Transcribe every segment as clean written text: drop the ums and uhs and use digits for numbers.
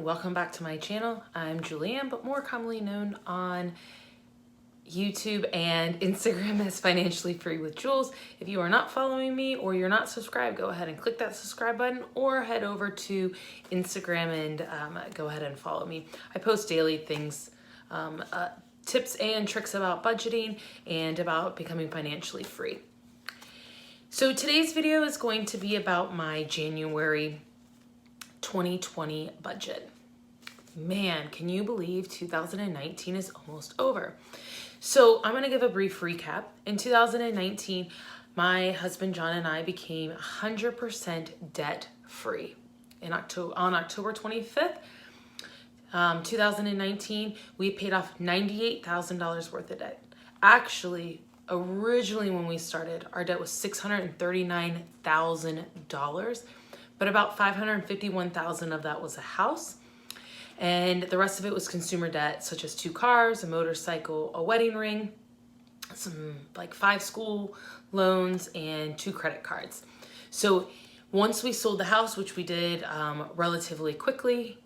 welcome back to my channel. I'm Julianne, but more commonly known on YouTube and Instagram as Financially Free with Jules. If you are not following me or you're not subscribed, go ahead and click that subscribe button or head over to Instagram and go ahead and follow me. I post daily things, tips and tricks about budgeting and about becoming financially free. So today's video is going to be about my January 2020 budget. Man, can you believe 2019 is almost over? So I'm going to give a brief recap. In 2019, my husband John and I became 100% debt free. On October 25th, 2019, we paid off $98,000 worth of debt. Actually, originally when we started, our debt was $639,000, but about $551,000 of that was a house. And the rest of it was consumer debt, such as 2 cars, a motorcycle, a wedding ring, some like 5 school loans, and 2 credit cards. So once we sold the house, which we did relatively quickly,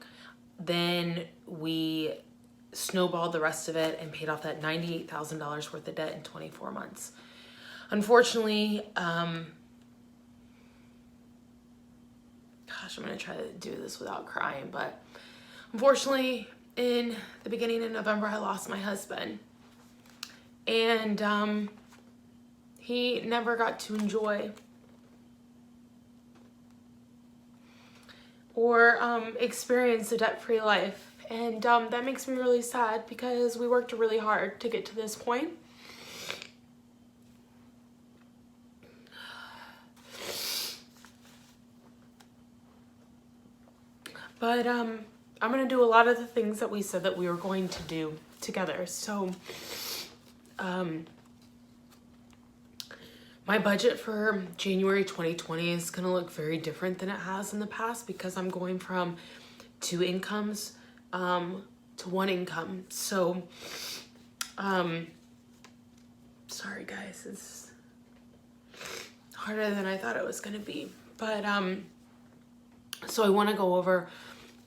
then we snowballed the rest of it and paid off that $98,000 worth of debt in 24 months. Unfortunately, gosh, I'm gonna try to do this without crying, but unfortunately, in the beginning of November, I lost my husband. And he never got to enjoy or experience a debt-free life. And that makes me really sad because we worked really hard to get to this point. But I'm gonna do a lot of the things that we said that we were going to do together. So my budget for January 2020 is gonna look very different than it has in the past because I'm going from 2 incomes to 1 income. So sorry guys, it's harder than I thought it was gonna be. But so I want to go over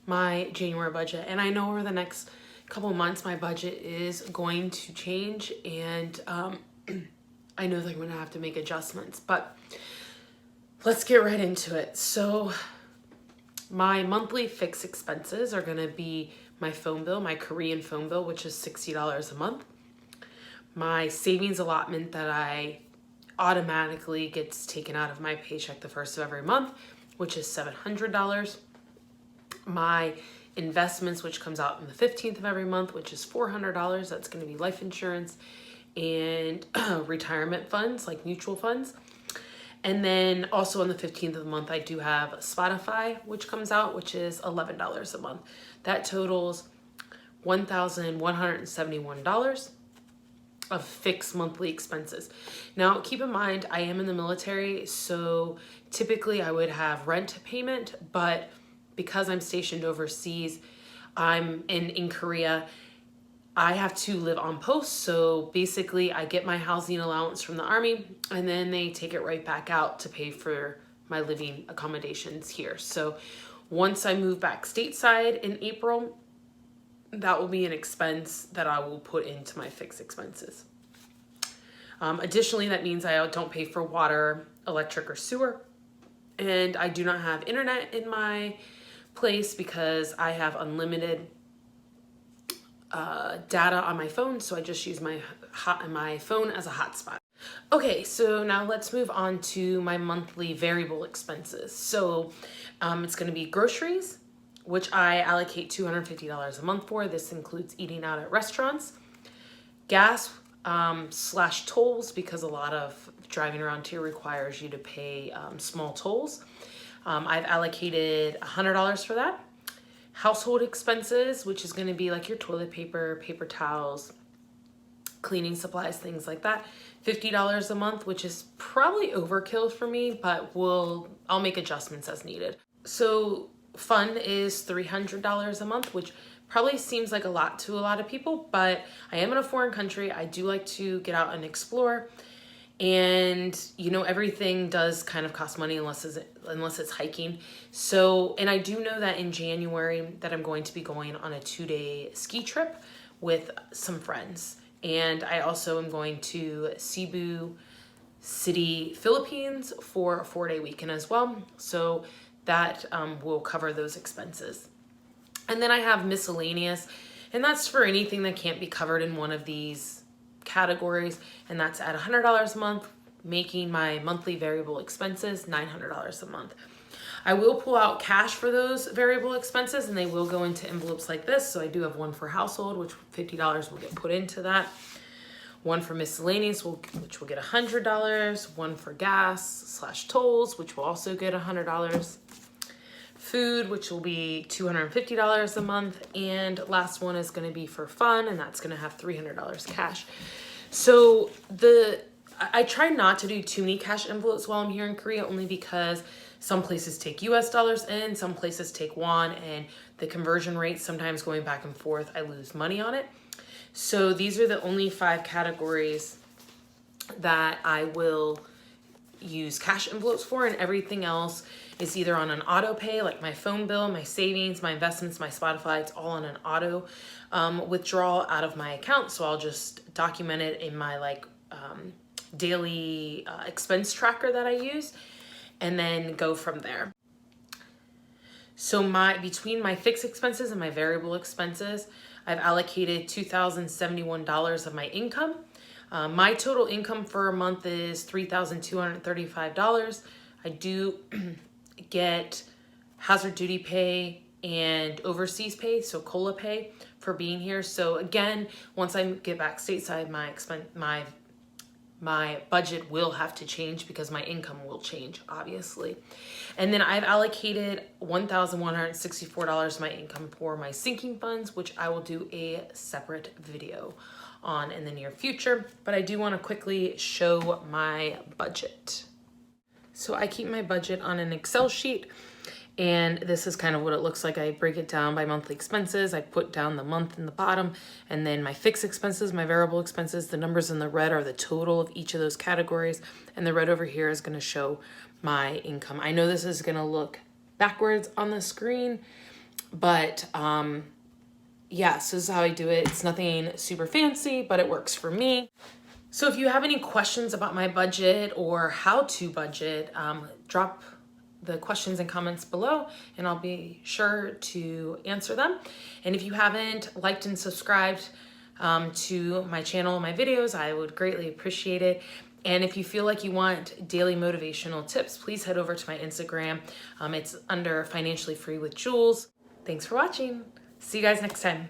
my January budget, and I know over the next couple months my budget is going to change, and I know that I'm going to have to make adjustments, but let's get right into it. So my monthly fixed expenses are going to be my phone bill, my Korean phone bill, which is $60 a month, my savings allotment that I automatically gets taken out of my paycheck the first of every month, which is $700. My investments, which comes out on the 15th of every month, which is $400. That's going to be life insurance and retirement funds, like mutual funds. And then also on the 15th of the month, I do have Spotify, which comes out, which is $11 a month. That totals $1,171 of fixed monthly expenses. Now, keep in mind, I am in the military, so typically I would have rent payment, but because I'm stationed overseas, I'm in Korea, I have to live on post. So basically I get my housing allowance from the Army, and then they take it right back out to pay for my living accommodations here. So once I move back stateside in April, that will be an expense that I will put into my fixed expenses. Additionally, that means I don't pay for water, electric, or sewer. And I do not have internet in my place because I have unlimited data on my phone. So I just use my phone as a hotspot. Okay, so now let's move on to my monthly variable expenses. So it's going to be groceries, which I allocate $250 a month for. This includes eating out at restaurants, gas / tolls, because a lot of driving around here requires you to pay small tolls. I've allocated $100 for that. Household expenses, which is going to be like your toilet paper, paper towels, cleaning supplies, things like that. $50 a month, which is probably overkill for me, but I'll make adjustments as needed. So fun is $300 a month, which probably seems like a lot to a lot of people, but I am in a foreign country. I do like to get out and explore. And you know, everything does kind of cost money unless it's hiking. So, and I do know that in January that I'm going to be going on a 2-day ski trip with some friends. And I also am going to Cebu City, Philippines for a 4-day weekend as well. So that will cover those expenses. And then I have miscellaneous, and that's for anything that can't be covered in one of these categories, and that's at $100 a month, making my monthly variable expenses $900 a month. I will pull out cash for those variable expenses, and they will go into envelopes like this. So I do have one for household, which $50 will get put into that. One for miscellaneous, which will get $100. One for gas/tolls, which will also get $100. Food, which will be $250 a month. And last one is going to be for fun, and that's going to have $300 cash. So I try not to do too many cash envelopes while I'm here in Korea, only because some places take US dollars in, some places take won, and the conversion rates sometimes going back and forth, I lose money on it. So these are the only 5 categories that I will use cash envelopes for, and everything else is either on an auto pay, like my phone bill, my savings, my investments, my Spotify. It's all on an auto withdrawal out of my account. So I'll just document it in my daily expense tracker that I use, and then go from there. So between my fixed expenses and my variable expenses, I've allocated $2,071 of my income. My total income for a month is $3,235. I do get hazard duty pay and overseas pay, so COLA pay for being here. So again, once I get back stateside, my budget will have to change because my income will change, obviously. And then I've allocated $1,164 of my income for my sinking funds, which I will do a separate video on in the near future. But I do want to quickly show my budget. So I keep my budget on an Excel sheet, and this is kind of what it looks like. I break it down by monthly expenses. I put down the month in the bottom, and then my fixed expenses, my variable expenses. The numbers in the red are the total of each of those categories, and the red over here is going to show my income. I know this is going to look backwards on the screen, but yeah, so this is how I do it. It's nothing super fancy, but it works for me. So if you have any questions about my budget or how to budget, drop the questions and comments below, and I'll be sure to answer them. And if you haven't liked and subscribed to my channel, my videos, I would greatly appreciate it. And if you feel like you want daily motivational tips, please head over to my Instagram. It's under Financially Free with Jules. Thanks for watching. See you guys next time.